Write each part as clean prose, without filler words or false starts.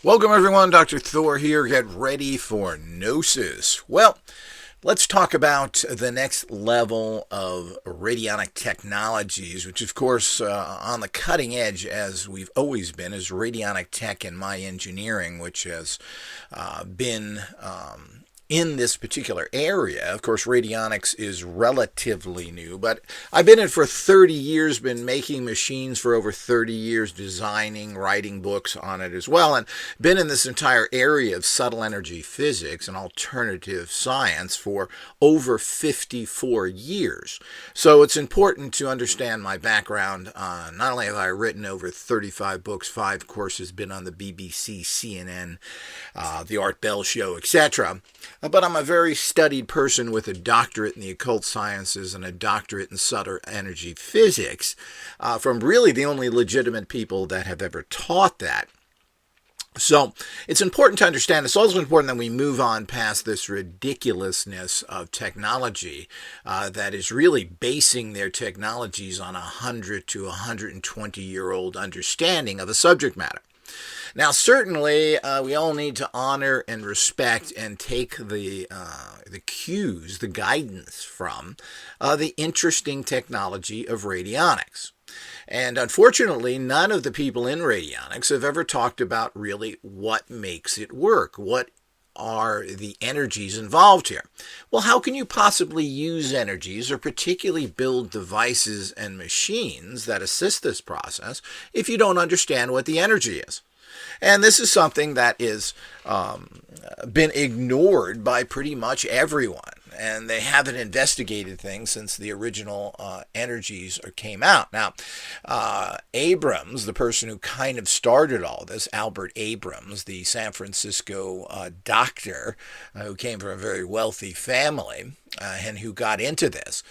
Welcome everyone, Dr. Thor here. Get ready for Gnosis. Well, let's talk about the next level of radionic technologies, which of course on the cutting edge, as we've always been, is radionic tech and my engineering, which has been in this particular area. Of course, radionics is relatively new, but I've been in it for 30 years, been making machines for over 30 years, designing, writing books on it as well, and been in this entire area of subtle energy physics and alternative science for over 54 years. So it's important to understand my background. Not only have I written over 35 books, 5 courses, been on the BBC, CNN, the Art Bell Show, etc., but I'm a very studied person with a doctorate in the occult sciences and a doctorate in subtle energy physics from really the only legitimate people that have ever taught that. So it's important to understand. It's also important that we move on past this ridiculousness of technology that is really basing their technologies on 100 to 120-year-old understanding of a subject matter. Now, certainly, we all need to honor and respect and take the cues, the guidance from the interesting technology of radionics. And unfortunately, none of the people in radionics have ever talked about really what makes it work, what are the energies involved here. Well, how can you possibly use energies or particularly build devices and machines that assist this process if you don't understand what the energy is? And this is something that is been ignored by pretty much everyone. And they haven't investigated things since the original energies came out. Now, Abrams, the person who kind of started all this, Albert Abrams, the San Francisco doctor who came from a very wealthy family, and who got into this,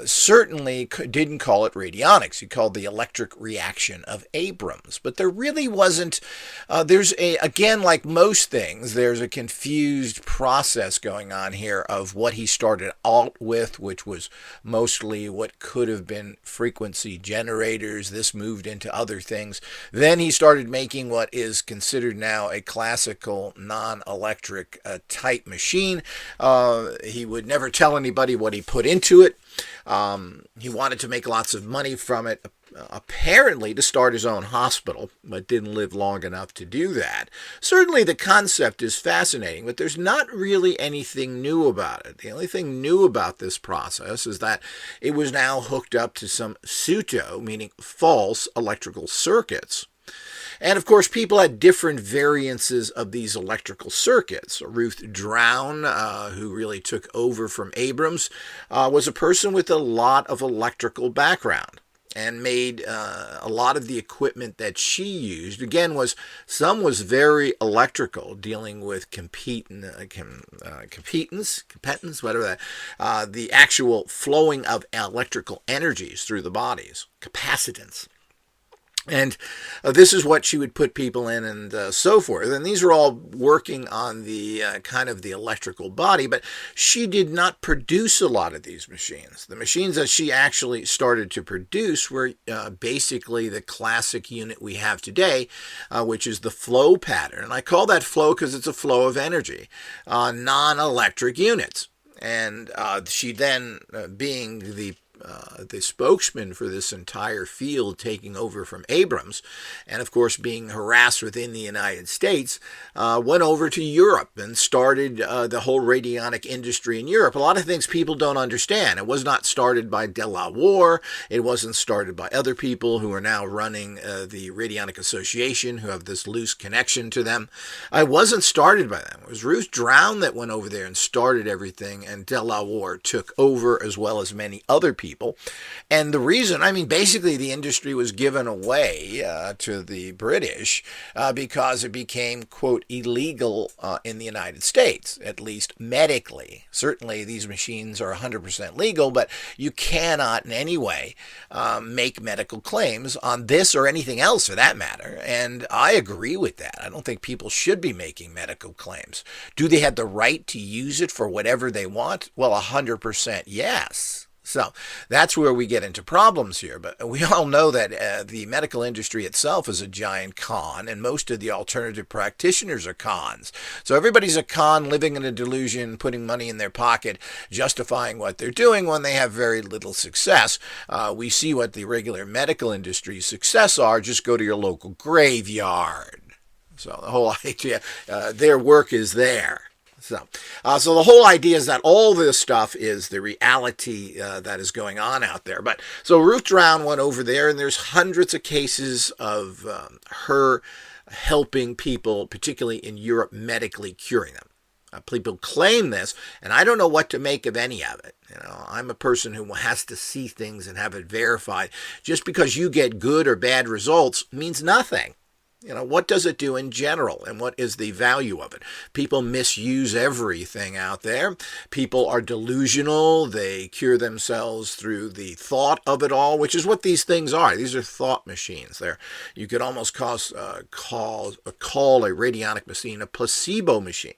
certainly didn't call it radionics. He called the electric reaction of Abrams. But there really wasn't, again, like most things, there's a confused process going on here of what he started out with, which was mostly what could have been frequency generators. This moved into other things. Then he started making what is considered now a classical non-electric type machine. He would never tell anybody what he put into it. He wanted to make lots of money from it, apparently to start his own hospital, but didn't live long enough to do that. Certainly the concept is fascinating, but there's not really anything new about it. The only thing new about this process is that it was now hooked up to some pseudo, meaning false, electrical circuits. And of course, people had different variances of these electrical circuits. Ruth Drown, who really took over from Abrams, was a person with a lot of electrical background and made a lot of the equipment that she used. Again, some was very electrical, dealing with competence, whatever that, the actual flowing of electrical energies through the bodies, capacitance. And this is what she would put people in and so forth. And these are all working on the kind of the electrical body, but she did not produce a lot of these machines. The machines that she actually started to produce were basically the classic unit we have today, which is the flow pattern. And I call that flow because it's a flow of energy, non-electric units. And she then, being the spokesman for this entire field, taking over from Abrams, and of course being harassed within the United States, went over to Europe and started the whole radionic industry in Europe. A lot of things people don't understand. It was not started by De La Warr. It wasn't started by other people who are now running the Radionic Association, who have this loose connection to them. It wasn't started by them. It was Ruth Drown that went over there and started everything, and De La Warr took over, as well as many other people. And the reason, basically the industry was given away to the British because it became, quote, illegal in the United States, at least medically. Certainly these machines are 100% legal, but you cannot in any way make medical claims on this or anything else for that matter. And I agree with that. I don't think people should be making medical claims. Do they have the right to use it for whatever they want? Well, 100% yes. So that's where we get into problems here. But we all know that the medical industry itself is a giant con, and most of the alternative practitioners are cons. So everybody's a con, living in a delusion, putting money in their pocket, justifying what they're doing when they have very little success. We see what the regular medical industry's success are. Just go to your local graveyard. So the whole idea, their work is there. So the whole idea is that all this stuff is the reality that is going on out there. But so Ruth Drown went over there, and there's hundreds of cases of her helping people, particularly in Europe, medically curing them. People claim this, and I don't know what to make of any of it. I'm a person who has to see things and have it verified. Just because you get good or bad results means nothing. What does it do in general, and what is the value of it? People misuse everything out there. People are delusional. They cure themselves through the thought of it all, which is what these things are. These are thought machines. You could almost call a radionic machine a placebo machine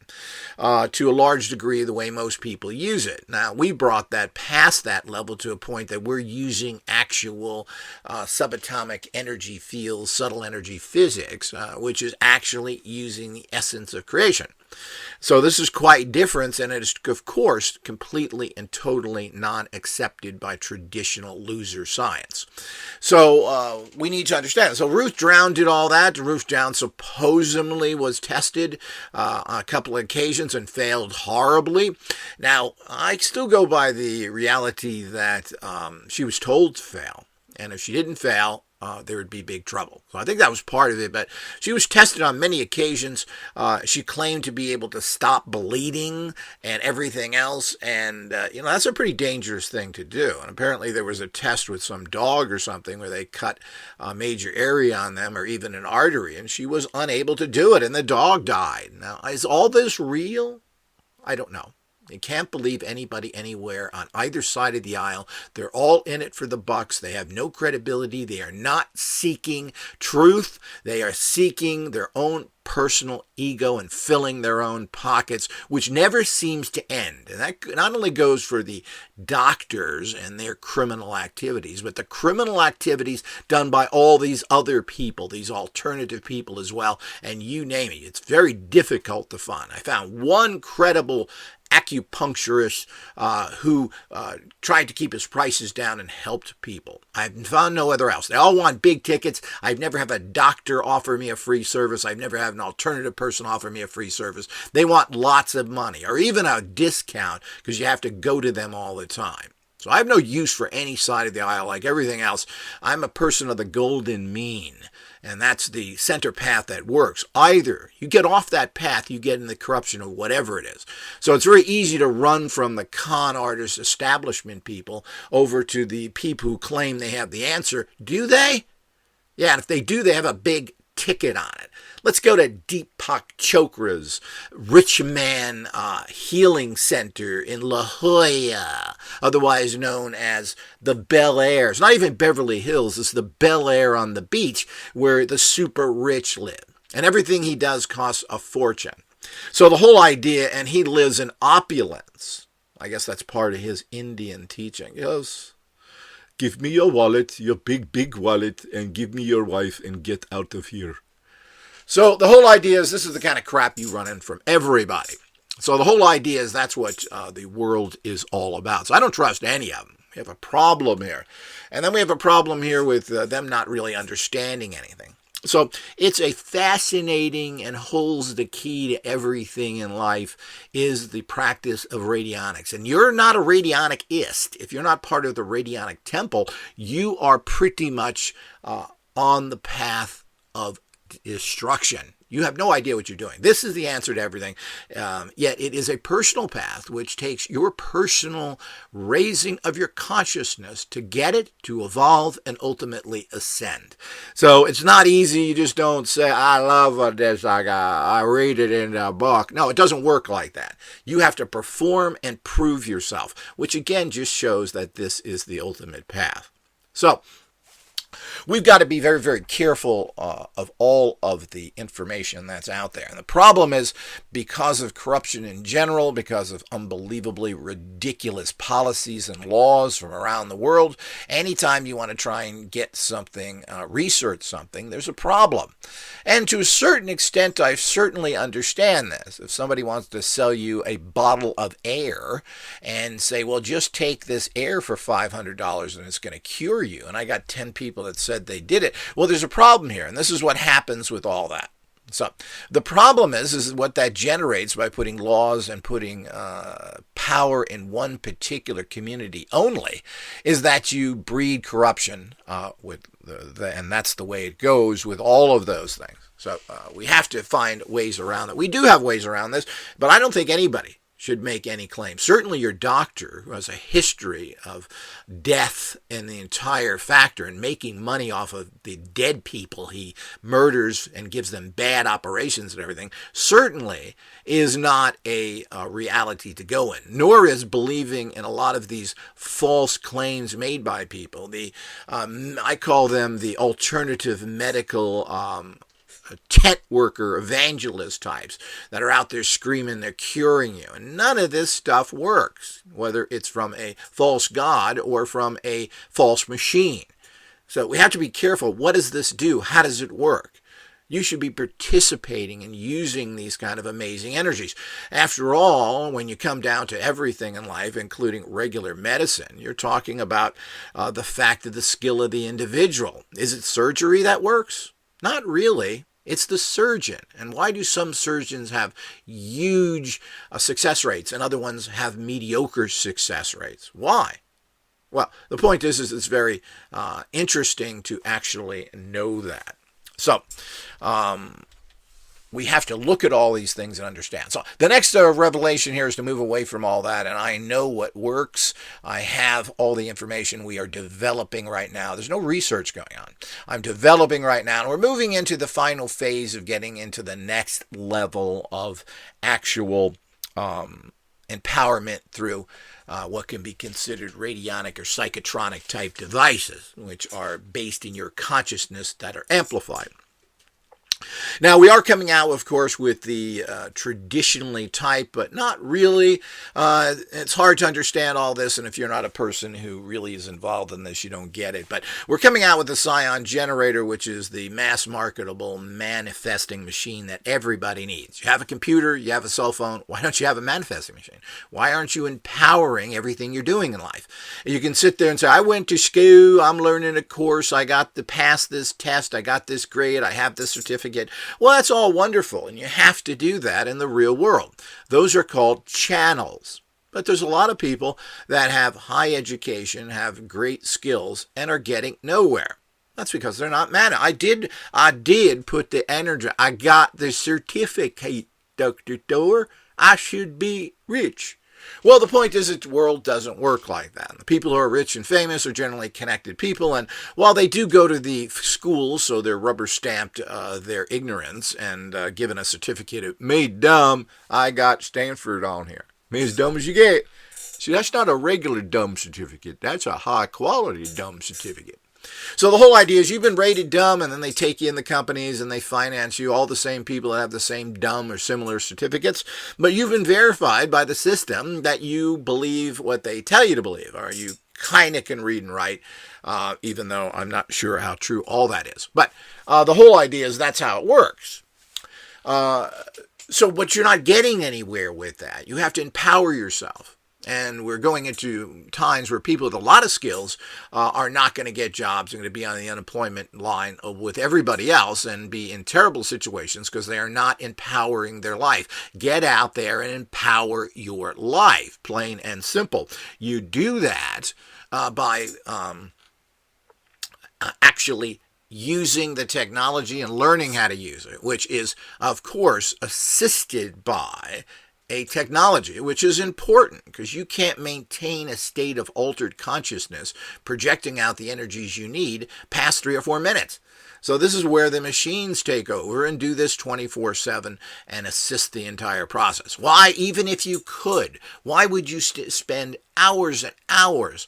to a large degree the way most people use it. Now, we brought that past that level to a point that we're using actual subatomic energy fields, subtle energy physics, which is actually using the essence of creation. So this is quite different, and it is, of course, completely and totally non-accepted by traditional loser science. So we need to understand. So Ruth Drown did all that. Ruth Drown supposedly was tested on a couple of occasions and failed horribly. Now, I still go by the reality that she was told to fail, and if she didn't fail, there would be big trouble. So I think that was part of it, but she was tested on many occasions. She claimed to be able to stop bleeding and everything else, and that's a pretty dangerous thing to do. And apparently there was a test with some dog or something where they cut a major area on them, or even an artery, and she was unable to do it, and the dog died. Now, is all this real? I don't know. You can't believe anybody anywhere on either side of the aisle. They're all in it for the bucks. They have no credibility. They are not seeking truth. They are seeking their own personal ego and filling their own pockets, which never seems to end. And that not only goes for the doctors and their criminal activities, but the criminal activities done by all these other people, these alternative people as well, and you name it. It's very difficult to find. I found one credible acupuncturist who tried to keep his prices down and helped people. I've found no other else. They all want big tickets. I've never had a doctor offer me a free service. I've never had an alternative person offer me a free service. They want lots of money, or even a discount, because you have to go to them all the time. So I have no use for any side of the aisle. Like everything else, I'm a person of the golden mean. And that's the center path that works. Either you get off that path, you get in the corruption of whatever it is. So it's very easy to run from the con artist establishment people over to the people who claim they have the answer. Do they? Yeah, and if they do, they have a big ticket on it. Let's go to Deepak Chopra's Rich Man Healing Center in La Jolla, otherwise known as the Bel Air. It's not even Beverly Hills, it's the Bel Air on the beach where the super rich live. And everything he does costs a fortune. So the whole idea, and he lives in opulence. I guess that's part of his Indian teaching. Yes. Give me your wallet, your big, big wallet, and give me your wife and get out of here. So the whole idea is this is the kind of crap you run in from everybody. So the whole idea is that's what the world is all about. So I don't trust any of them. We have a problem here. And then we have a problem here with them not really understanding anything. So it's a fascinating and holds the key to everything in life is the practice of radionics. And you're not a radionicist. If you're not part of the radionic temple, you are pretty much on the path of destruction. You have no idea what you're doing. This is the answer to everything. Yet it is a personal path which takes your personal raising of your consciousness to get it, to evolve, and ultimately ascend. So it's not easy. You just don't say, I love this. I read it in a book. No, it doesn't work like that. You have to perform and prove yourself, which again just shows that this is the ultimate path. So we've got to be very, very careful of all of the information that's out there. And the problem is, because of corruption in general, because of unbelievably ridiculous policies and laws from around the world, anytime you want to try and get something, research something, there's a problem. And to a certain extent, I certainly understand this. If somebody wants to sell you a bottle of air and say, well, just take this air for $500 and it's going to cure you, and I got 10 people that said they did it, well, there's a problem here, and this is what happens with all that. So the problem is what that generates by putting laws and putting power in one particular community only, is that you breed corruption and that's the way it goes with all of those things. So we have to find ways around it. We do have ways around this, but I don't think anybody should make any claim. Certainly your doctor, who has a history of death in the entire factor and making money off of the dead people he murders and gives them bad operations and everything, certainly is not a reality to go in, nor is believing in a lot of these false claims made by people. I call them the alternative medical tent worker evangelist types that are out there screaming they're curing you. And none of this stuff works, whether it's from a false god or from a false machine. So we have to be careful. What does this do? How does it work? You should be participating and using these kind of amazing energies. After all, when you come down to everything in life, including regular medicine, you're talking about the fact of the skill of the individual. Is it surgery that works? Not really. It's the surgeon. And why do some surgeons have huge success rates and other ones have mediocre success rates? Why? Well, the point is it's very interesting to actually know that. So, we have to look at all these things and understand. So the next revelation here is to move away from all that. And I know what works. I have all the information we are developing right now. There's no research going on. I'm developing right now. And we're moving into the final phase of getting into the next level of actual empowerment through what can be considered radionic or psychotronic type devices, which are based in your consciousness that are amplified. Now, we are coming out, of course, with the traditionally type, but not really. It's hard to understand all this, and if you're not a person who really is involved in this, you don't get it. But we're coming out with the Scion generator, which is the mass marketable manifesting machine that everybody needs. You have a computer, you have a cell phone. Why don't you have a manifesting machine? Why aren't you empowering everything you're doing in life? You can sit there and say, I went to school, I'm learning a course, I got to pass this test, I got this grade, I have this certificate. Well, that's all wonderful, and you have to do that in the real world. Those are called channels. But there's a lot of people that have high education, have great skills, and are getting nowhere. That's because they're not man. I did put the energy. I got the certificate, Dr. Thor. I should be rich. Well, the point is that the world doesn't work like that. The people who are rich and famous are generally connected people, and while they do go to the schools, so they're rubber-stamped their ignorance and given a certificate of made dumb, I got Stanford on here. Me as dumb as you get. See, that's not a regular dumb certificate. That's a high-quality dumb certificate. So the whole idea is you've been rated dumb, and then they take you in the companies and they finance you, all the same people that have the same dumb or similar certificates, but you've been verified by the system that you believe what they tell you to believe, or you kind of can read and write, even though I'm not sure how true all that is. But the whole idea is that's how it works. But you're not getting anywhere with that. You have to empower yourself. And we're going into times where people with a lot of skills are not going to get jobs and going to be on the unemployment line with everybody else and be in terrible situations because they are not empowering their life. Get out there and empower your life, plain and simple. You do that by actually using the technology and learning how to use it, which is, of course, assisted by a technology, which is important because you can't maintain a state of altered consciousness projecting out the energies you need past 3 or 4 minutes. So this is where the machines take over and do this 24/7 and assist the entire process. Why, even if you could, why would you spend hours and hours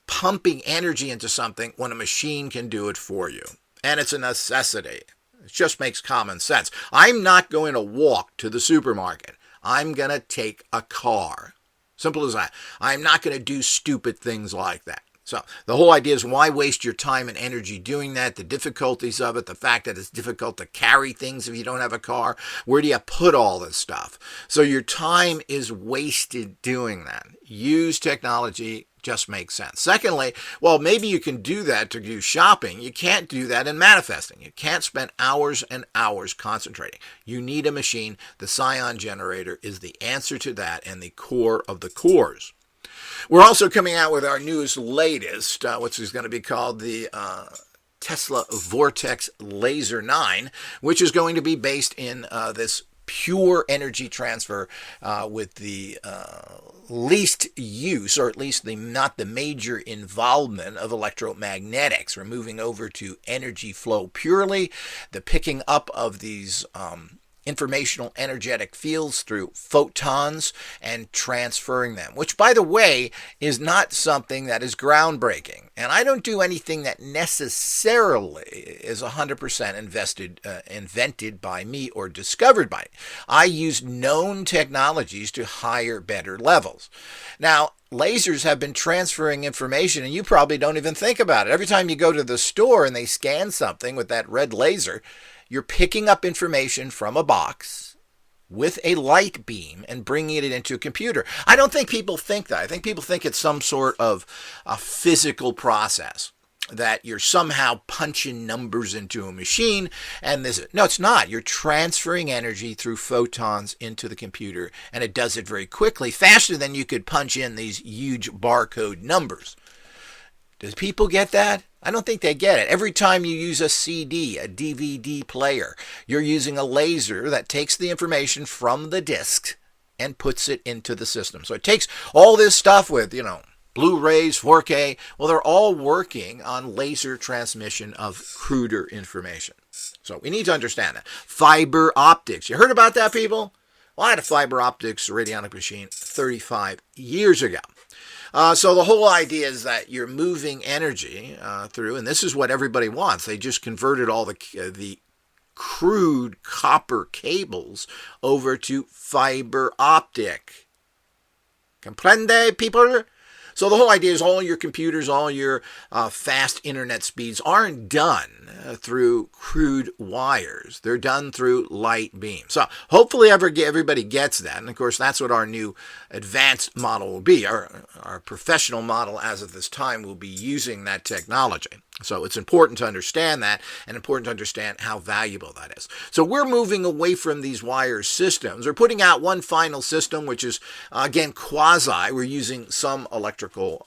pumping energy into something when a machine can do it for you? And it's a necessity. It just makes common sense. I'm not going to walk to the supermarket. I'm going to take a car. Simple as that. I'm not going to do stupid things like that. So the whole idea is, why waste your time and energy doing that? The difficulties of it, the fact that it's difficult to carry things if you don't have a car. Where do you put all this stuff? So your time is wasted doing that. Use technology. Just makes sense. Secondly, well, maybe you can do that to do shopping. You can't do that in manifesting. You can't spend hours and hours concentrating. You need a machine. The Scion generator is the answer to that and the core of the cores. We're also coming out with our latest, which is going to be called the Tesla Vortex Laser 9, which is going to be based in this pure energy transfer with the least use, or at least not the major involvement of electromagnetics. We're moving over to energy flow purely, the picking up of these informational energetic fields through photons and transferring them, which, by the way, is not something that is groundbreaking. And I don't do anything that necessarily is 100% invented by me or discovered by me. I use known technologies to higher, better levels. Now, lasers have been transferring information, and you probably don't even think about it. Every time you go to the store and they scan something with that red laser, you're picking up information from a box with a light beam and bringing it into a computer. I don't think people think that. I think people think it's some sort of a physical process, that you're somehow punching numbers into a machine and this. No, it's not. You're transferring energy through photons into the computer, and it does it very quickly, faster than you could punch in these huge barcode numbers. Does people get that? I don't think they get it. Every time you use a CD, a DVD player, you're using a laser that takes the information from the disc and puts it into the system. So it takes all this stuff with, Blu-rays, 4K. Well, they're all working on laser transmission of cruder information. So we need to understand that. Fiber optics. You heard about that, people? Well, I had a fiber optics radionic machine 35 years ago. So the whole idea is that you're moving energy through, and this is what everybody wants. They just converted all the crude copper cables over to fiber optic. Comprende, people? So the whole idea is all your computers, all your fast internet speeds aren't done through crude wires. They're done through light beams. So hopefully everybody gets that. And of course, that's what our new advanced model will be. Our professional model as of this time will be using that technology. So it's important to understand that, and important to understand how valuable that is. So we're moving away from these wire systems. We're putting out one final system, which is, again, quasi. We're using some electrical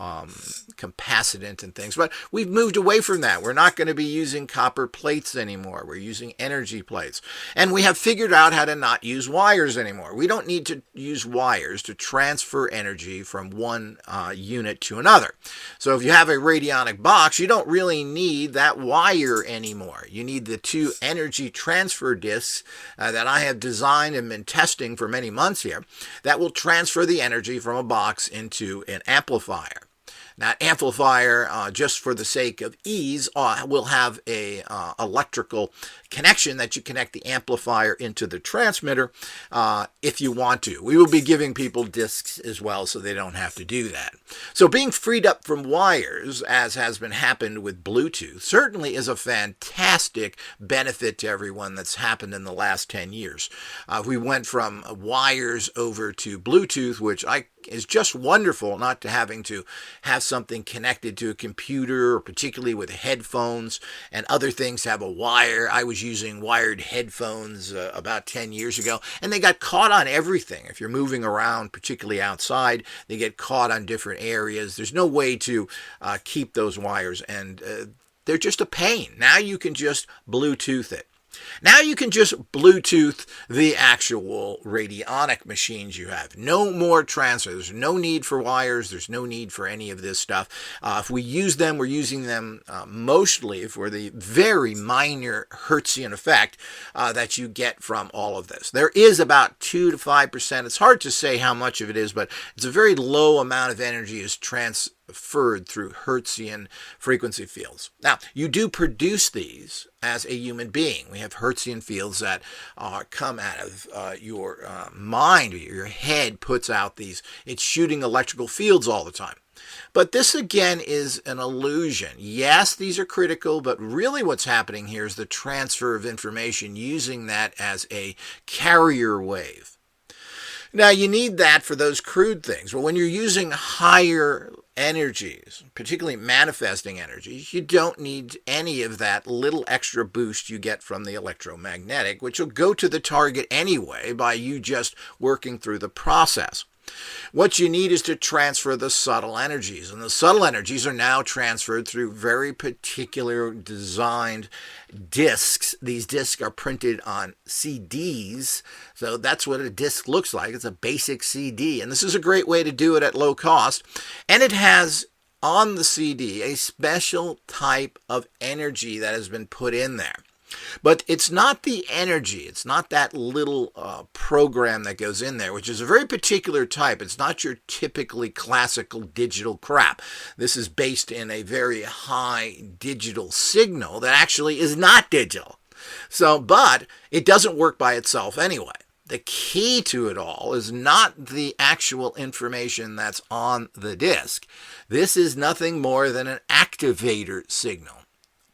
capacitance and things, but we've moved away from that. We're not going to be using copper plates anymore. We're using energy plates. And we have figured out how to not use wires anymore. We don't need to use wires to transfer energy from one unit to another. So if you have a radionic box, you don't really need that wire anymore. You need the two energy transfer discs that I have designed and been testing for many months here that will transfer the energy from a box into an amplifier. That amplifier, just for the sake of ease, will have a electrical connection that you connect the amplifier into the transmitter if you want to. We will be giving people discs as well, so they don't have to do that. So being freed up from wires, as has been happened with Bluetooth, certainly is a fantastic benefit to everyone that's happened in the last 10 years. We went from wires over to Bluetooth, which is just wonderful, not to having to have something connected to a computer, or particularly with headphones and other things to have a wire. I was using wired headphones about 10 years ago, and they got caught on everything. If you're moving around, particularly outside, they get caught on different areas. There's no way to keep those wires, and they're just a pain. Now you can just Bluetooth it. Now you can just Bluetooth the actual radionic machines you have. No more transfer. There's no need for wires. There's no need for any of this stuff. If we use them, we're using them mostly for the very minor Hertzian effect that you get from all of this. There is about 2 to 5%. It's hard to say how much of it is, but it's a very low amount of energy is transferred through Hertzian frequency fields. Now, you do produce these as a human being. We have Hertzian fields that come out of your mind, or your head puts out these. It's shooting electrical fields all the time. But this again is an illusion. Yes, these are critical, but really what's happening here is the transfer of information using that as a carrier wave. Now, you need that for those crude things. But when you're using higher energies, particularly manifesting energies, you don't need any of that little extra boost you get from the electromagnetic, which will go to the target anyway by you just working through the process. What you need is to transfer the subtle energies, and the subtle energies are now transferred through very particular designed discs. These discs are printed on CDs, so that's what a disc looks like. It's a basic CD, and this is a great way to do it at low cost, and it has on the CD a special type of energy that has been put in there. But it's not the energy. It's not that little program that goes in there, which is a very particular type. It's not your typically classical digital crap. This is based in a very high digital signal that actually is not digital. So, but it doesn't work by itself anyway. The key to it all is not the actual information that's on the disk. This is nothing more than an activator signal.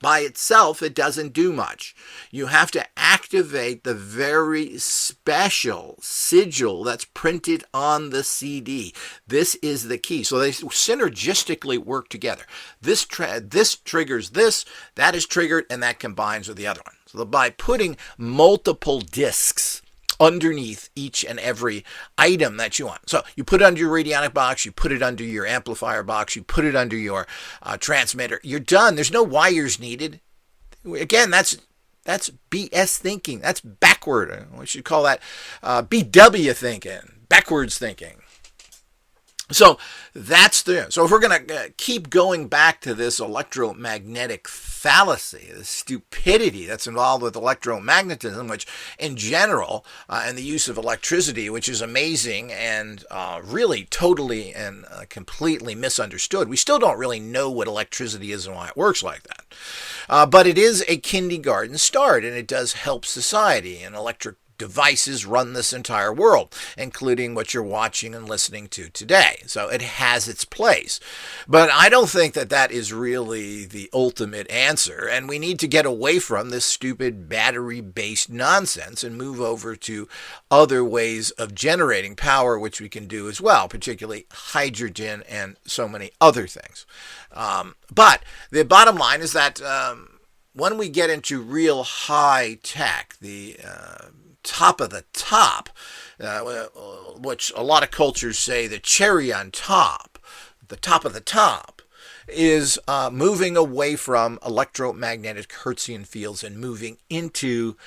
By itself, it doesn't do much. You have to activate the very special sigil that's printed on the CD. This is the key. So they synergistically work together. This triggers this, that is triggered, and that combines with the other one. So by putting multiple discs underneath each and every item that you want. So you put it under your radionic box, you put it under your amplifier box, you put it under your transmitter. You're done. There's no wires needed. Again, that's BS thinking. That's backward. We should call that BW thinking, backwards thinking. So that's so if we're going to keep going back to this electromagnetic fallacy, the stupidity that's involved with electromagnetism, which in general, and the use of electricity, which is amazing and really totally and completely misunderstood. We still don't really know what electricity is and why it works like that. But it is a kindergarten start, and it does help society, and electric devices run this entire world, including what you're watching and listening to today. So it has its place. But I don't think that that is really the ultimate answer. And we need to get away from this stupid battery-based nonsense and move over to other ways of generating power, which we can do as well, particularly hydrogen and so many other things. But the bottom line is that when we get into real high tech, the top of the top, which a lot of cultures say the cherry on top, the top of the top, is moving away from electromagnetic Hertzian fields and moving into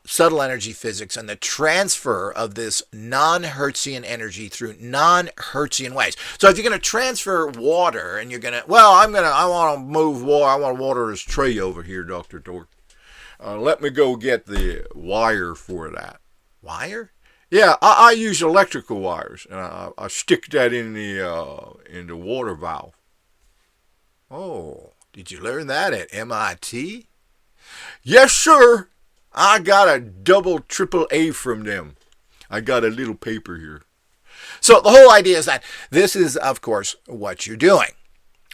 subtle energy physics and the transfer of this non-Hertzian energy through non-Hertzian ways. So if you're going to transfer water and you're going to, I want to move water, I want to water this tray over here, Dr. Dork. Let me go get the wire for that. Wire? Yeah, I use electrical wires, and I stick that in the water valve. Oh, did you learn that at MIT? Yes, sir. I got a double, triple A from them. I got a little paper here. So the whole idea is that this is, of course, what you're doing.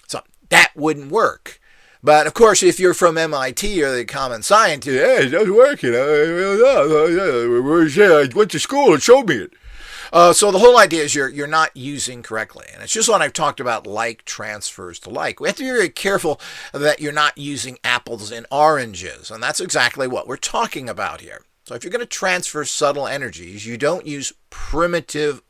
So that wouldn't work. But, of course, if you're from MIT or the common scientist, hey, it doesn't work, I went to school and showed me it. So the whole idea is you're not using correctly. And it's just what I've talked about, like transfers to like. We have to be very careful that you're not using apples and oranges. And that's exactly what we're talking about here. So if you're going to transfer subtle energies, you don't use primitive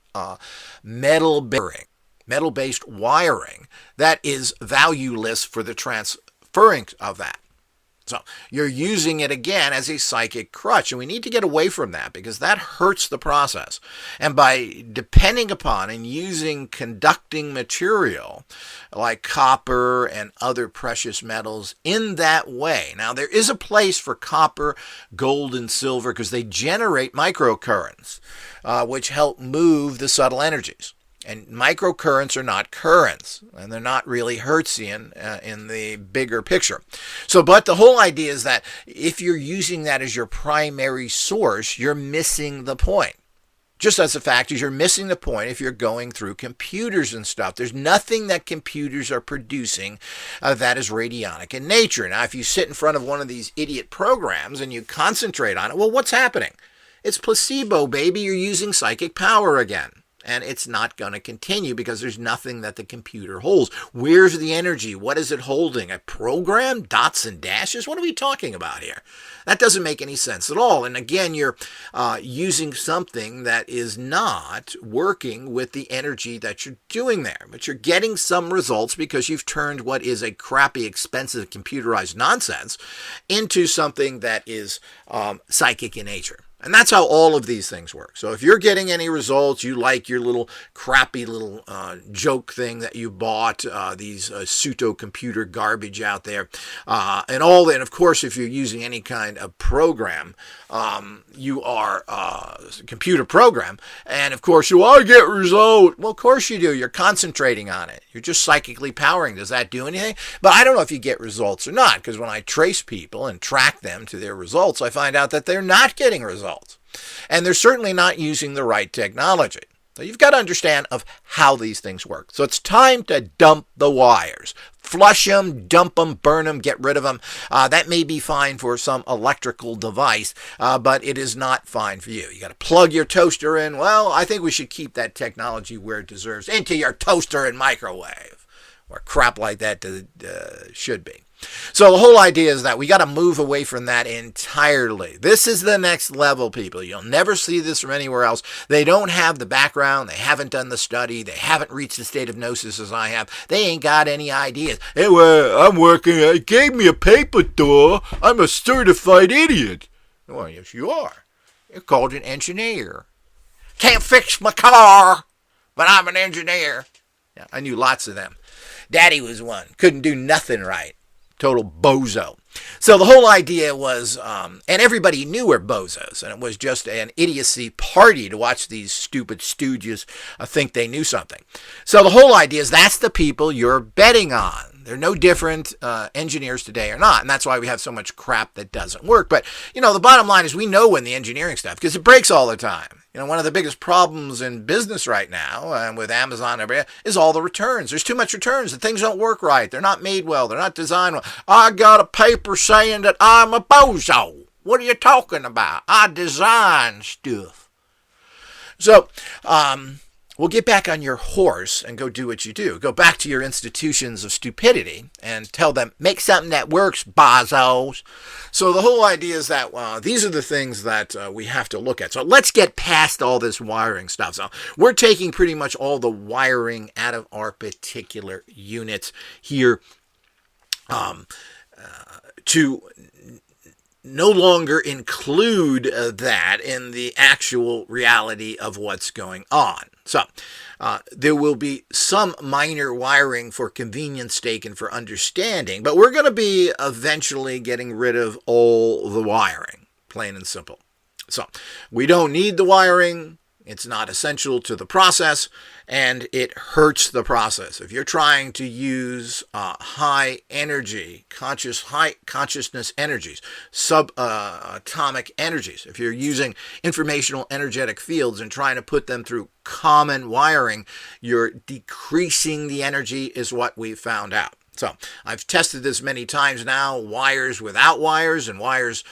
metal-based wiring that is valueless for the transferring of that. So you're using it again as a psychic crutch, and we need to get away from that because that hurts the process. And by depending upon and using conducting material like copper and other precious metals in that way. Now, there is a place for copper, gold, and silver because they generate microcurrents, which help move the subtle energies. And microcurrents are not currents, and they're not really Hertzian in the bigger picture. So, but the whole idea is that if you're using that as your primary source, you're missing the point. Just as a fact is you're missing the point if you're going through computers and stuff. There's nothing that computers are producing that is radionic in nature. Now, if you sit in front of one of these idiot programs and you concentrate on it, well, what's happening? It's placebo, baby. You're using psychic power again. And it's not going to continue because there's nothing that the computer holds. Where's the energy? What is it holding? A program? Dots and dashes? What are we talking about here? That doesn't make any sense at all. And again, you're using something that is not working with the energy that you're doing there. But you're getting some results because you've turned what is a crappy, expensive, computerized nonsense into something that is psychic in nature. And that's how all of these things work. So if you're getting any results, you like your little crappy little joke thing that you bought, these pseudo-computer garbage out there, and all that. And of course, if you're using any kind of program, you are a computer program. And of course, I get result. Well, of course you do. You're concentrating on it. You're just psychically powering. Does that do anything? But I don't know if you get results or not, because when I trace people and track them to their results, I find out that they're not getting results. And they're certainly not using the right technology. So you've got to understand of how these things work. So it's time to dump the wires. Flush them, dump them, burn them, get rid of them. That may be fine for some electrical device, but it is not fine for you. You got to plug your toaster in. Well, I think we should keep that technology where it deserves, into your toaster and microwave, or crap like that should be. So the whole idea is that we got to move away from that entirely. This is the next level, people. You'll never see this from anywhere else. They don't have the background. They haven't done the study. They haven't reached the state of gnosis as I have. They ain't got any ideas. Hey, well, I'm working. It gave me a paper door. I'm a certified idiot. Well, yes, you are. You're called an engineer. Can't fix my car, but I'm an engineer. Yeah, I knew lots of them. Daddy was one. Couldn't do nothing right. Total bozo. So the whole idea was, and everybody knew we're bozos, and it was just an idiocy party to watch these stupid stooges think they knew something. So the whole idea is that's the people you're betting on. They're no different engineers today or not, and that's why we have so much crap that doesn't work. But, the bottom line is we know when the engineering stuff, because it breaks all the time. One of the biggest problems in business right now, with Amazon and everything, is all the returns. There's too much returns. The things don't work right. They're not made well. They're not designed well. I got a paper saying that I'm a bozo. What are you talking about? I design stuff. So, we'll get back on your horse and go do what you do. Go back to your institutions of stupidity and tell them, make something that works, bozos. So the whole idea is that these are the things that we have to look at. So let's get past all this wiring stuff. So we're taking pretty much all the wiring out of our particular units here to no longer include that in the actual reality of what's going on. So there will be some minor wiring for convenience sake and for understanding, but we're going to be eventually getting rid of all the wiring, plain and simple. So we don't need the wiring. It's not essential to the process, and it hurts the process. If you're trying to use high consciousness energies, subatomic energies, if you're using informational energetic fields and trying to put them through common wiring, you're decreasing the energy is what we found out. So I've tested this many times now, wires without wires and wires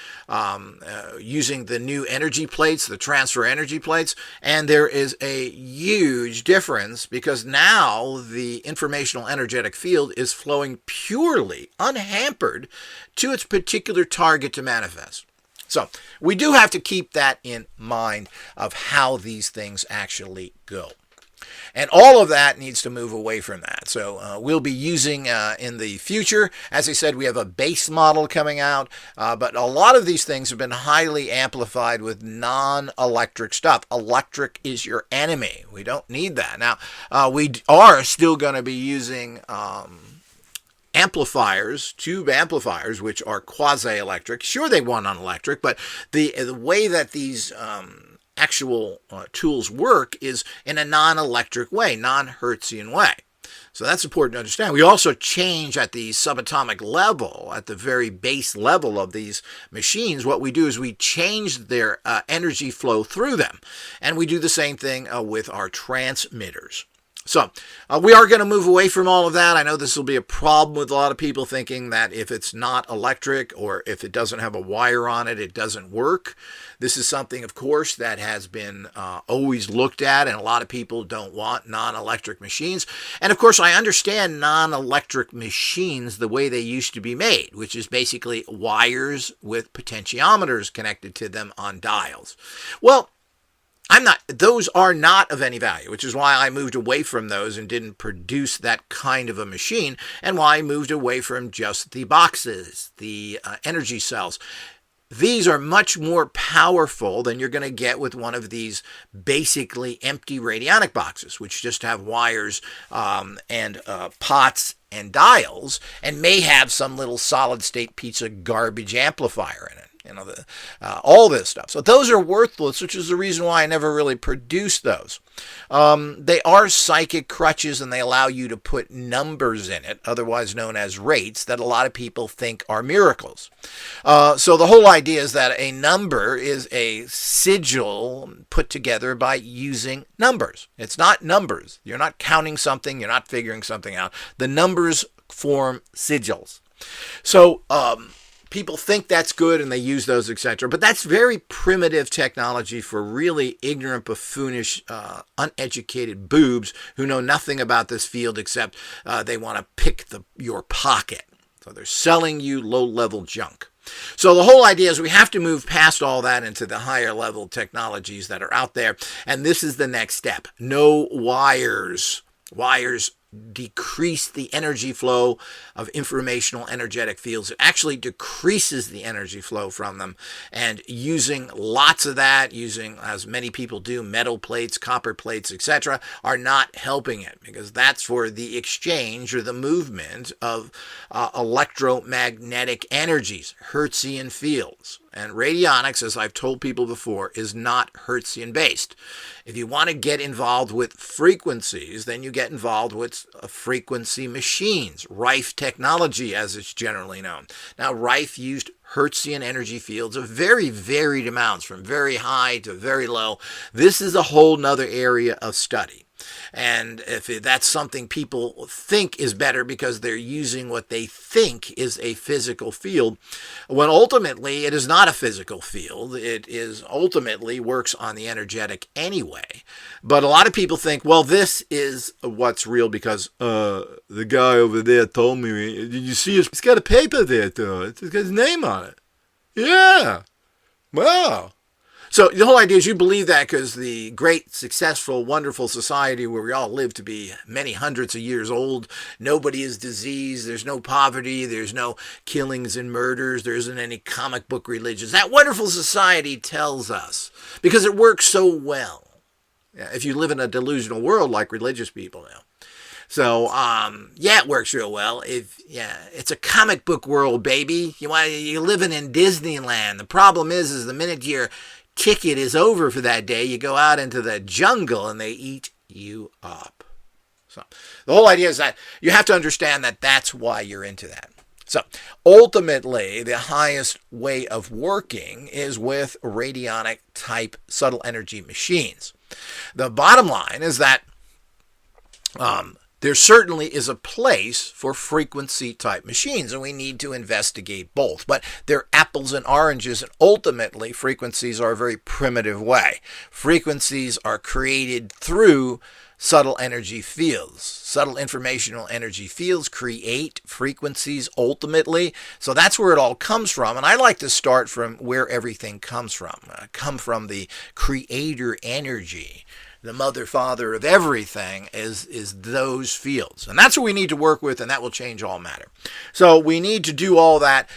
using the new energy plates, the transfer energy plates, and there is a huge difference because now the informational energetic field is flowing purely, unhampered, to its particular target to manifest. So we do have to keep that in mind of how these things actually go. And all of that needs to move away from that. So we'll be using in the future, as I said, we have a base model coming out, but a lot of these things have been highly amplified with non-electric stuff. Electric is your enemy. We don't need that. Now, we are still going to be using amplifiers, tube amplifiers, which are quasi-electric. Sure, they run on electric, but the way that these actual tools work is in a non-electric way, non-Hertzian way. So that's important to understand. We also change at the subatomic level, at the very base level of these machines. What we do is we change their energy flow through them. And we do the same thing with our transmitters. So we are going to move away from all of that. I know this will be a problem with a lot of people thinking that if it's not electric or if it doesn't have a wire on it, it doesn't work. This is something, of course, that has been always looked at, and a lot of people don't want non-electric machines. And, of course, I understand non-electric machines the way they used to be made, which is basically wires with potentiometers connected to them on dials. Well, those are not of any value, which is why I moved away from those and didn't produce that kind of a machine, and why I moved away from just the boxes, the energy cells. These are much more powerful than you're going to get with one of these basically empty radionic boxes, which just have wires and pots and dials, and may have some little solid-state piece of garbage amplifier in it. All this stuff. So those are worthless, which is the reason why I never really produced those. They are psychic crutches, and they allow you to put numbers in it, otherwise known as rates, that a lot of people think are miracles. So the whole idea is that a number is a sigil put together by using numbers. It's not numbers. You're not counting something. You're not figuring something out. The numbers form sigils. So, people think that's good and they use those, etc. But that's very primitive technology for really ignorant, buffoonish, uneducated boobs who know nothing about this field except they want to pick your pocket. So they're selling you low-level junk. So the whole idea is we have to move past all that into the higher level technologies that are out there. And this is the next step. No wires. Wires decrease the energy flow of informational energetic fields. It actually decreases the energy flow from them. And using lots of that, using, as many people do, metal plates, copper plates, etc., are not helping it, because that's for the exchange or the movement of electromagnetic energies, Hertzian fields. And radionics, as I've told people before, is not Hertzian based. If you want to get involved with frequencies, then you get involved with frequency machines, Rife technology as it's generally known. Now, Rife used Hertzian energy fields of very varied amounts, from very high to very low. This is a whole nother area of study. And if that's something people think is better because they're using what they think is a physical field, when ultimately it is not a physical field, it is ultimately works on the energetic anyway. But a lot of people think, well, this is what's real because the guy over there told me. Did you see it's got a paper there, though? It's got his name on it. Yeah. Wow. So the whole idea is you believe that because the great, successful, wonderful society where we all live to be many hundreds of years old, nobody is diseased, there's no poverty, there's no killings and murders, there isn't any comic book religions. That wonderful society tells us because it works so well. If you live in a delusional world like religious people now. So, it works real well. It's a comic book world, baby. You're living in Disneyland. The problem is the minute your ticket is over for that day, you go out into the jungle and they eat you up. So the whole idea is that you have to understand that that's why you're into that. So ultimately, the highest way of working is with radionic type subtle energy machines. The bottom line is that there certainly is a place for frequency type machines, and we need to investigate both. But they're apples and oranges, and ultimately frequencies are a very primitive way. Frequencies are created through subtle energy fields. Subtle informational energy fields create frequencies ultimately. So that's where it all comes from. And I like to start from where everything comes from. Come from the creator energy. The mother, father of everything is those fields. And that's what we need to work with, and that will change all matter. So we need to do all that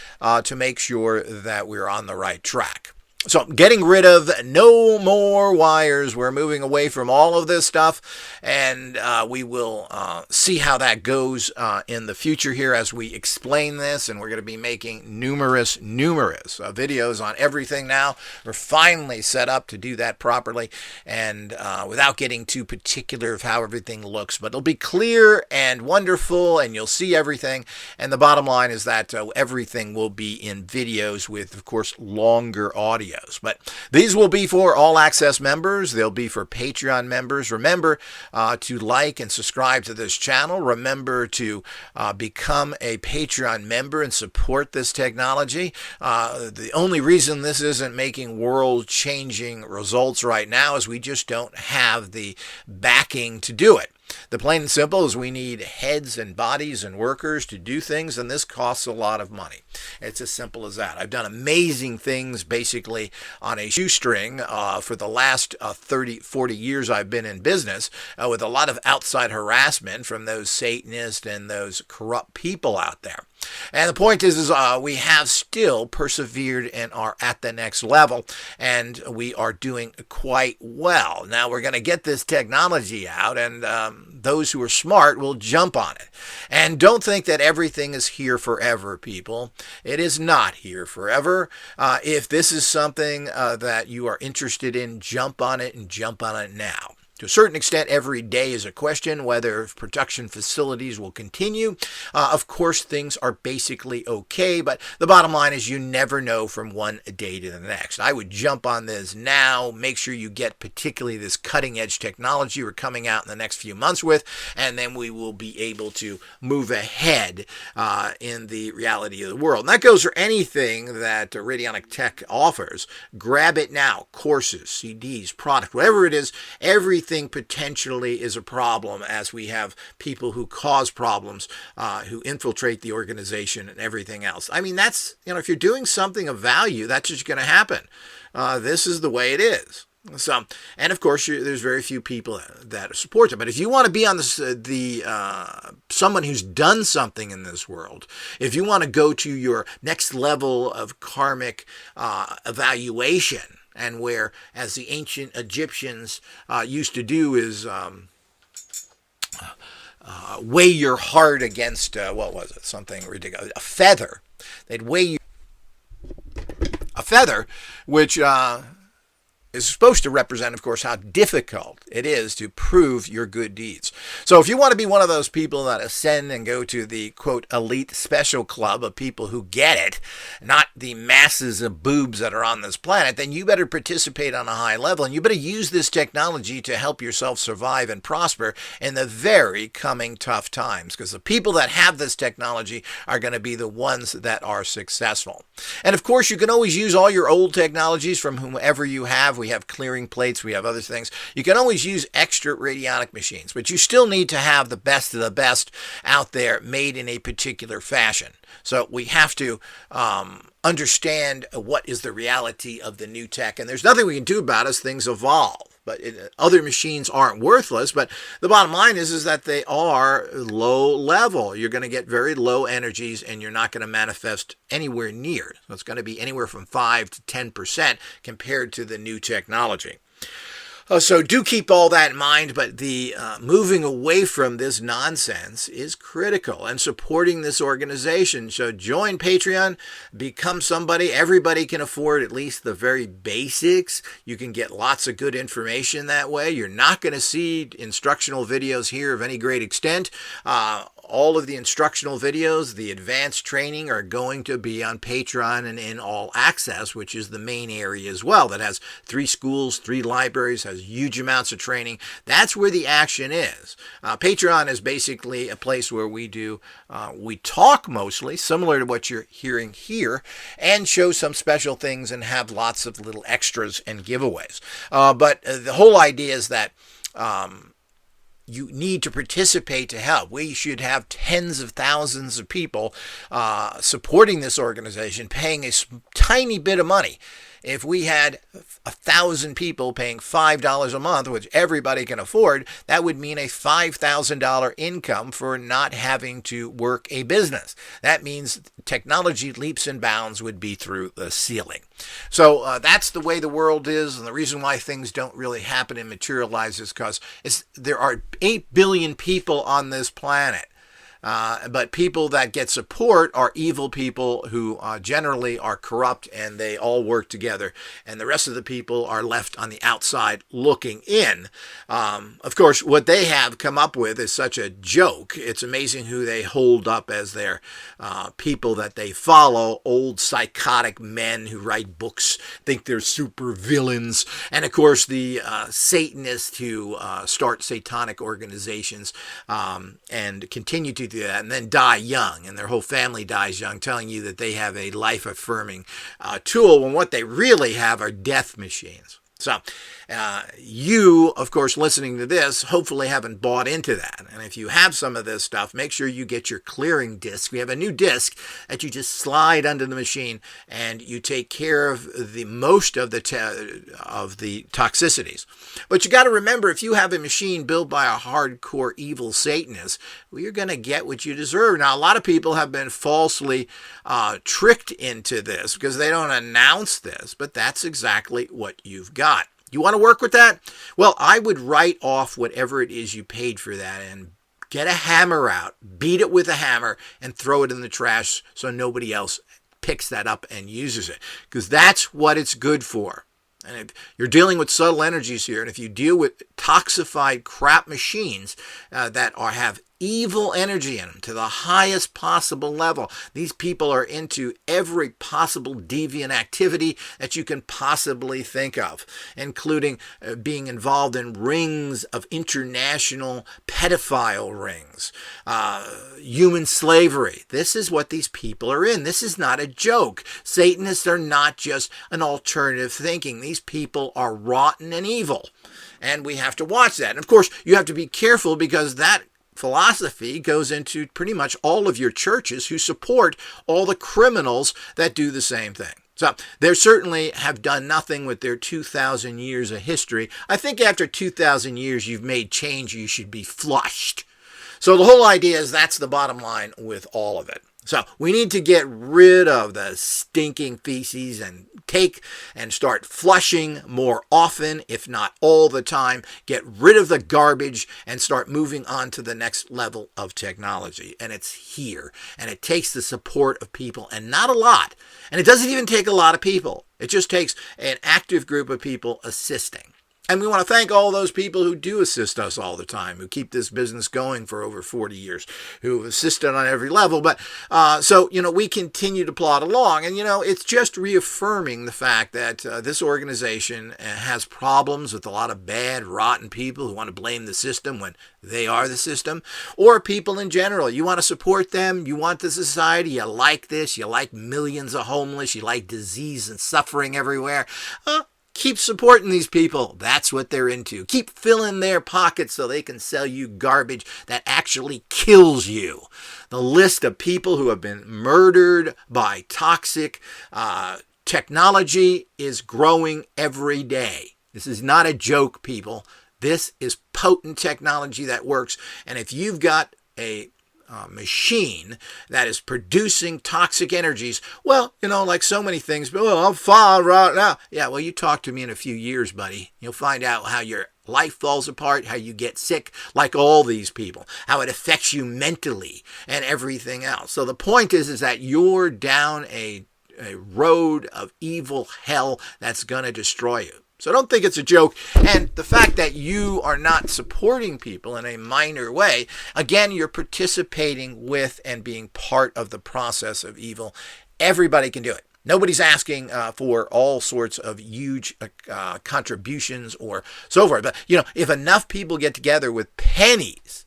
to make sure that we're on the right track. So getting rid of no more wires. We're moving away from all of this stuff, and we will see how that goes in the future here as we explain this, and we're going to be making numerous videos on everything now. We're finally set up to do that properly and without getting too particular of how everything looks, but it'll be clear and wonderful, and you'll see everything. And the bottom line is that everything will be in videos with, of course, longer audio. But these will be for all access members. They'll be for Patreon members. Remember to like and subscribe to this channel. Remember to become a Patreon member and support this technology. The only reason this isn't making world-changing results right now is we just don't have the backing to do it. The plain and simple is we need heads and bodies and workers to do things, and this costs a lot of money. It's as simple as that. I've done amazing things basically on a shoestring for the last 30, 40 years I've been in business with a lot of outside harassment from those Satanists and those corrupt people out there. And the point is we have still persevered and are at the next level, and we are doing quite well. Now we're going to get this technology out, and those who are smart will jump on it. And don't think that everything is here forever, people. It is not here forever. If this is something that you are interested in, jump on it and jump on it now. To a certain extent, every day is a question whether production facilities will continue. Of course, things are basically okay, but the bottom line is you never know from one day to the next. I would jump on this now. Make sure you get particularly this cutting-edge technology we're coming out in the next few months with, and then we will be able to move ahead in the reality of the world. And that goes for anything that Radionic Tech offers. Grab it now. Courses, CDs, product, whatever it is, everything potentially is a problem, as we have people who cause problems, who infiltrate the organization and everything else. I mean, that's, if you're doing something of value, that's just going to happen. This is the way it is. So, and of course, there's very few people that support it. But if you want to be on this, someone who's done something in this world, if you want to go to your next level of karmic evaluation, and where, as the ancient Egyptians used to do, is weigh your heart against, what was it? Something ridiculous. A feather. They'd weigh a feather, which is supposed to represent, of course, how difficult it is to prove your good deeds. So if you want to be one of those people that ascend and go to the, quote, elite special club of people who get it, not the masses of boobs that are on this planet, then you better participate on a high level, and you better use this technology to help yourself survive and prosper in the very coming tough times, because the people that have this technology are going to be the ones that are successful. And of course, you can always use all your old technologies from whomever you have. We have clearing plates. We have other things. You can always use extra radionic machines, but you still need to have the best of the best out there made in a particular fashion. So we have to understand what is the reality of the new tech, and there's nothing we can do about it as things evolve. But other machines aren't worthless, but the bottom line is that they are low level. You're going to get very low energies, and you're not going to manifest anywhere near. So it's going to be anywhere from 5 to 10% compared to the new technology. So do keep all that in mind, but the moving away from this nonsense is critical, and supporting this organization. So join Patreon, become somebody. Everybody can afford at least the very basics. You can get lots of good information that way. You're not going to see instructional videos here of any great extent. All of the instructional videos, the advanced training, are going to be on Patreon and in All Access, which is the main area as well. That has 3 schools, 3 libraries, has huge amounts of training. That's where the action is. Patreon is basically a place where we talk mostly, similar to what you're hearing here, and show some special things and have lots of little extras and giveaways. But the whole idea is that you need to participate to help. We should have tens of thousands of people supporting this organization, paying a tiny bit of money. If we had 1,000 people paying $5 a month, which everybody can afford, that would mean a $5,000 income for not having to work a business. That means technology leaps and bounds would be through the ceiling. So that's the way the world is, and the reason why things don't really happen and materialize is because there are 8 billion people on this planet. But people that get support are evil people who generally are corrupt, and they all work together. And the rest of the people are left on the outside looking in. Of course, what they have come up with is such a joke. It's amazing who they hold up as their people that they follow. Old psychotic men who write books, think they're super villains. And of course, the Satanists who start satanic organizations and continue to do that and then die young, and their whole family dies young, telling you that they have a life-affirming tool when what they really have are death machines. So you, of course, listening to this, hopefully haven't bought into that. And if you have some of this stuff, make sure you get your clearing disc. We have a new disc that you just slide under the machine, and you take care of the most of the toxicities. But you got to remember, if you have a machine built by a hardcore evil Satanist, well, you're going to get what you deserve. Now, a lot of people have been falsely tricked into this because they don't announce this, but that's exactly what you've got. You want to work with that? Well, I would write off whatever it is you paid for that and get a hammer out, beat it with a hammer, and throw it in the trash so nobody else picks that up and uses it, because that's what it's good for. And if you're dealing with subtle energies here, and if you deal with toxified crap machines that have evil energy in them to the highest possible level, these people are into every possible deviant activity that you can possibly think of, including being involved in rings of international pedophile rings, human slavery. This is what these people are in. This is not a joke. Satanists are not just an alternative thinking. These people are rotten and evil, and we have to watch that. And of course, you have to be careful, because that philosophy goes into pretty much all of your churches who support all the criminals that do the same thing. So they certainly have done nothing with their 2,000 years of history. I think after 2,000 years, you've made change, you should be flushed. So the whole idea is that's the bottom line with all of it. So we need to get rid of the stinking feces and take and start flushing more often, if not all the time. Get rid of the garbage and start moving on to the next level of technology. And it's here. And it takes the support of people, and not a lot. And it doesn't even take a lot of people. It just takes an active group of people assisting. And we want to thank all those people who do assist us all the time, who keep this business going for over 40 years, who have assisted on every level. But so, we continue to plod along. And, it's just reaffirming the fact that this organization has problems with a lot of bad, rotten people who want to blame the system when they are the system, or people in general. You want to support them. You want the society. You like this. You like millions of homeless. You like disease and suffering everywhere. Keep supporting these people. That's what they're into. Keep filling their pockets so they can sell you garbage that actually kills you. The list of people who have been murdered by toxic technology is growing every day. This is not a joke, people. This is potent technology that works. And if you've got a machine that is producing toxic energies, well, like so many things, but I'm fine right now. Yeah, well, you talk to me in a few years, buddy. You'll find out how your life falls apart, how you get sick, like all these people, how it affects you mentally and everything else. So the point is that you're down a road of evil hell that's going to destroy you. So don't think it's a joke. And the fact that you are not supporting people in a minor way, again, you're participating with and being part of the process of evil. Everybody can do it. Nobody's asking for all sorts of huge contributions or so forth. But, if enough people get together with pennies,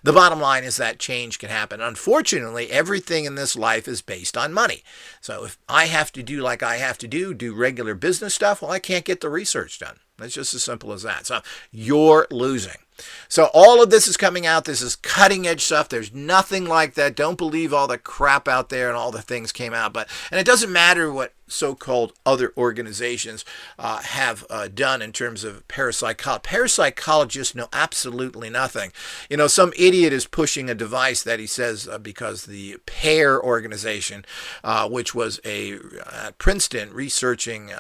the bottom line is that change can happen. Unfortunately, everything in this life is based on money. So if I have to do like I have to do regular business stuff, well, I can't get the research done. It's just as simple as that. So you're losing. So all of this is coming out. This is cutting edge stuff. There's nothing like that. Don't believe all the crap out there and all the things came out. And it doesn't matter what so-called other organizations have done in terms of parapsychology. Parapsychologists know absolutely nothing. Some idiot is pushing a device that he says because the PAIR organization, which was at Princeton researching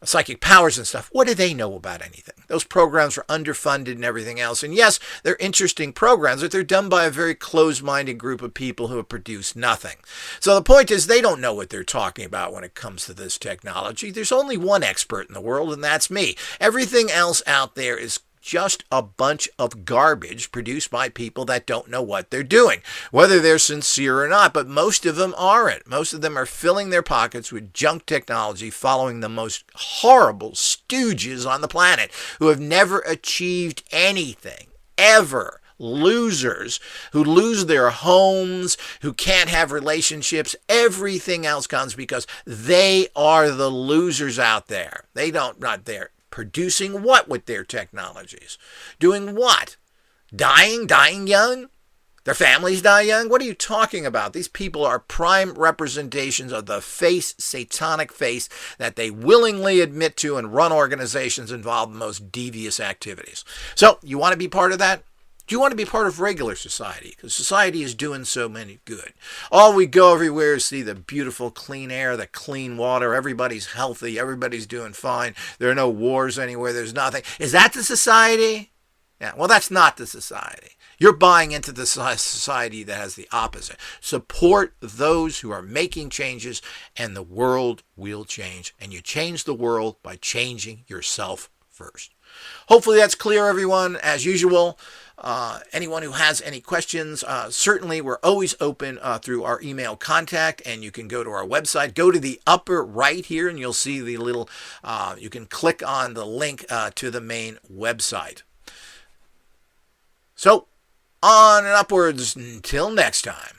psychic powers and stuff, what do they know about anything? Those programs are underfunded and everything else. And yes, they're interesting programs, but they're done by a very closed-minded group of people who have produced nothing. So the point is, they don't know what they're talking about when it comes to this technology. There's only one expert in the world, and that's me. Everything else out there is just a bunch of garbage produced by people that don't know what they're doing, whether they're sincere or not. But most of them aren't. Most of them are filling their pockets with junk technology, following the most horrible stooges on the planet who have never achieved anything, ever. Losers who lose their homes, who can't have relationships. Everything else comes because they are the losers out there. Not there. Producing what with their technologies? Doing what? Dying young? Their families die young? What are you talking about? These people are prime representations of the satanic face that they willingly admit to and run organizations involved in the most devious activities. So, you want to be part of that? Do you want to be part of regular society? Because society is doing so many good. All we go everywhere is see the beautiful clean air, the clean water. Everybody's healthy. Everybody's doing fine. There are no wars anywhere. There's nothing. Is that the society? Yeah, well, that's not the society. You're buying into the society that has the opposite. Support those who are making changes, and the world will change. And you change the world by changing yourself first. Hopefully that's clear, everyone. As usual, anyone who has any questions, certainly we're always open through our email contact, and you can go to our website. Go to the upper right here, and you'll see the little, you can click on the link to the main website. So, on and upwards until next time.